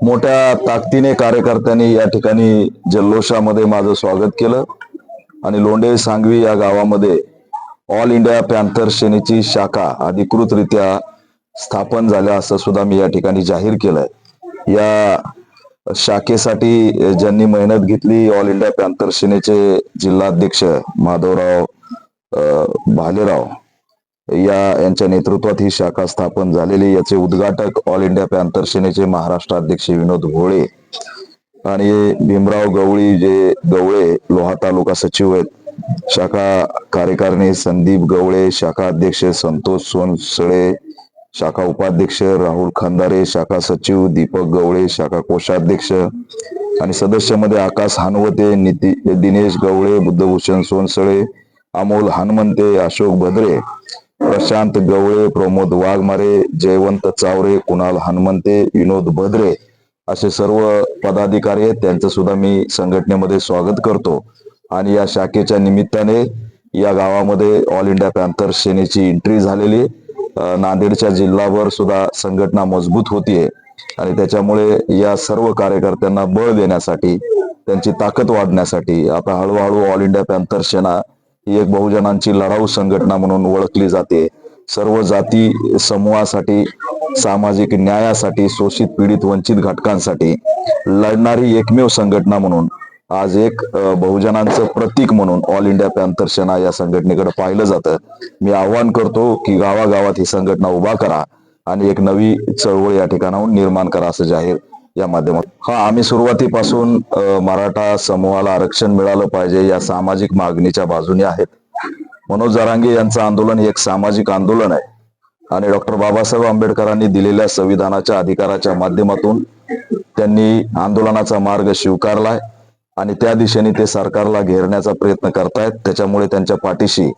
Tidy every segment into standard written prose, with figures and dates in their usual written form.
मोठ्या ताकदीने कार्यकर्त्यांनी या ठिकाणी जल्लोषामध्ये माझं स्वागत केलं आणि लोंढे सांगवी या गावामध्ये ऑल इंडिया पॅन्थर सेनेची शाखा अधिकृतरित्या स्थापन झाल्या असं सुद्धा मी या ठिकाणी जाहीर केलंय। या शाखेसाठी ज्यांनी मेहनत घेतली ऑल इंडिया पॅन्थर सेनेचे जिल्हाध्यक्ष माधवराव भालेराव यांच्या नेतृत्वात ही शाखा स्थापन झालेली। याचे उद्घाटक ऑल इंडिया पॅन्थर सेनेचे महाराष्ट्र अध्यक्ष विनोद भोळे आणि भीमराव गवळी जे गवळे लोहा तालुका सचिव आहेत। शाखा कार्यकारिणी संदीप गवळे, शाखा अध्यक्ष संतोष सोनसळे, शाखा उपाध्यक्ष राहुल खंदारे, शाखा सचिव दीपक गवळे, शाखा कोषाध्यक्ष आणि सदस्यामध्ये आकाश हानवते, दिनेश गवळे, बुद्धभूषण सोनसळे, अमोल हनुमंते, अशोक भद्रे, प्रशांत गवळे, प्रमोद वाघमारे, जयवंत चावरे, कुणाल हनुमंते, विनोद भद्रे असे सर्व पदाधिकारी आहेत। त्यांचं सुद्धा मी संघटनेमध्ये स्वागत करतो आणि या शाखेच्या निमित्ताने या गावामध्ये ऑल इंडिया पॅन्थर सेनेची एंट्री झालेली। नांदेडच्या जिल्ह्यावर सुद्धा संघटना मजबूत होतीये आणि त्याच्यामुळे या सर्व कार्यकर्त्यांना बळ देण्यासाठी, त्यांची ताकद वाढण्यासाठी आता हळूहळू ऑल इंडिया पॅन्थर सेना ही एक बहुजनांची लढाऊ संघटना म्हणून ओळखली जाते। सर्व जाती समूहासाठी, सामाजिक न्यायासाठी, शोषित पीडित वंचित घटकांसाठी लढणारी एकमेव संघटना म्हणून आज एक बहुजनांचं प्रतीक म्हणून ऑल इंडिया पॅन्थर सेना या संघटनेकडे पाहिलं जातं। मी आवाहन करतो की गावागावात ही संघटना उभा करा आणि एक नवी चळवळ या ठिकाणाहून निर्माण करा असं जाहीर या माध्यमातून। आम्ही सुरुवातीपासून मराठा समूहाला आरक्षण मिळालं पाहिजे या सामाजिक मागणीच्या बाजूने आहेत। मनोज जरांगे यांचं आंदोलन हे एक सामाजिक आंदोलन आहे आणि डॉक्टर बाबासाहेब आंबेडकरांनी दिलेल्या संविधानाच्या अधिकाराच्या माध्यमातून त्यांनी आंदोलनाचा मार्ग स्वीकारलाय आणि त्या दिशेने ते सरकारला घेरण्याचा प्रयत्न करतायत। त्याच्यामुळे त्यांच्या पाठीशी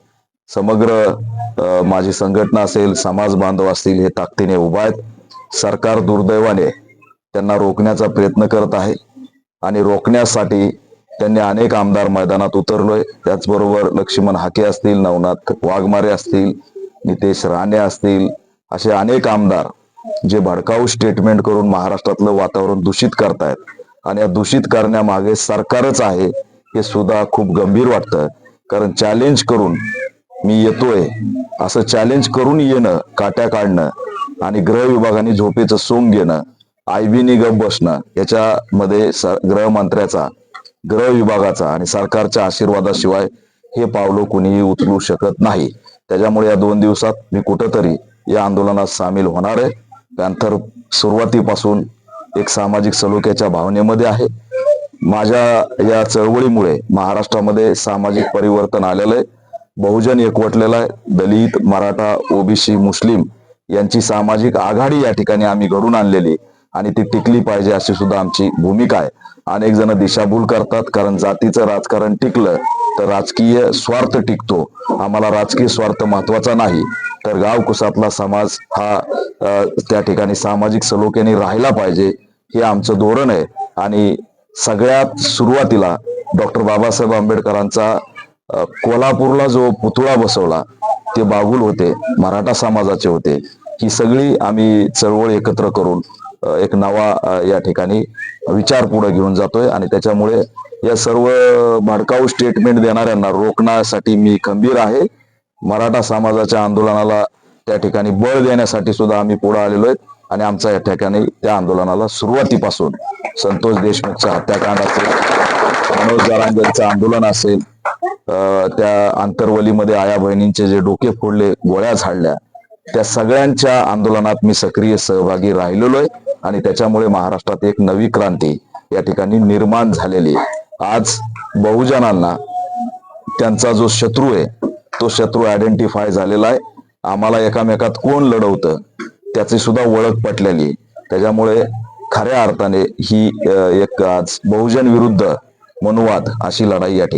समग्र माझी संघटना असेल, समाज बांधव असतील, हे ताकदीने उभा आहेत। सरकार दुर्दैवाने त्यांना रोखण्याचा प्रयत्न करत आहे आणि रोखण्यासाठी त्यांनी अनेक आमदार मैदानात उतरलोय। त्याचबरोबर लक्ष्मण हाके असतील, नवनाथ वाघमारे असतील, नितेश राणे असतील, असे अनेक आमदार जे भडकाऊ स्टेटमेंट करून महाराष्ट्रातलं वातावरण दूषित करतायत आणि या दूषित करण्यामागे सरकारच आहे हे सुद्धा खूप गंभीर वाटतं। कारण चॅलेंज करून मी येतोय असं चॅलेंज करून येणं, काट्या काढणं आणि गृह विभागाने झोपेचं सोंग घेणं, आयबीनी गप बसणं, याच्यामध्ये गृहमंत्र्याचा, गृह विभागाचा आणि सरकारच्या आशीर्वादाशिवाय हे पावलं कुणीही उचलू शकत नाही। त्याच्यामुळे या 2 दिवसात मी कुठंतरी या आंदोलनात सामील होणार आहे। पॅन्थर सुरुवातीपासून एक सामाजिक सलोख्याच्या भावनेमध्ये आहे। माझ्या या चळवळीमुळे महाराष्ट्रामध्ये सामाजिक परिवर्तन आलेलं आहे, बहुजन एकवटलेला आहे। दलित, मराठा, ओबीसी, मुस्लिम यांची सामाजिक आघाडी या ठिकाणी आम्ही घडून आणलेली आणि ती टिकली पाहिजे अशी सुद्धा आमची भूमिका आहे। अनेक जण दिशाभूल करतात, कारण जातीचं राजकारण टिकलं तर राजकीय स्वार्थ टिकतो। आम्हाला राजकीय स्वार्थ महत्वाचा नाही, तर गाव कुसातला समाज हा त्या ठिकाणी सामाजिक सलोख्याने राहिला पाहिजे हे आमचं धोरण आहे। आणि सगळ्यात सुरुवातीला डॉक्टर बाबासाहेब आंबेडकरांचा कोल्हापूरला जो पुतळा बसवला ते बागुल होते, मराठा समाजाचे होते। ही सगळी आम्ही चळवळ एकत्र करून एक नवा या ठिकाणी विचार पुढे घेऊन जातोय आणि त्याच्यामुळे या सर्व भडकाऊ स्टेटमेंट देणाऱ्यांना रोखण्यासाठी मी खंबीर आहे। मराठा समाजाच्या आंदोलनाला त्या ठिकाणी बळ देण्यासाठी सुद्धा आम्ही पुढे आलेलो आहेत आणि आमचा या ठिकाणी त्या आंदोलनाला सुरुवातीपासून संतोष देशमुखचा हत्याकांड असेल, मनोज जरांगेंचं आंदोलन असेल, त्या आंतरवलीमध्ये आया बहिणींचे जे डोके फोडले, गोळ्या झाडल्या, त्या सगळ्यांच्या आंदोलनात मी सक्रिय सहभागी राहिलेलो आहे आणि त्याच्यामुळे महाराष्ट्रात एक नवी क्रांती या ठिकाणी निर्माण झालेली आहे। आज बहुजनांना त्यांचा जो शत्रू आहे तो शत्रू आयडेंटिफाय झालेला आहे। आम्हाला एकामेकात कोण लढवतं त्याची सुद्धा ओळख पटलेली आहे। त्याच्यामुळे खऱ्या अर्थाने ही एक आज बहुजन विरुद्ध मनुवाद अशी लढाई या ठिकाणी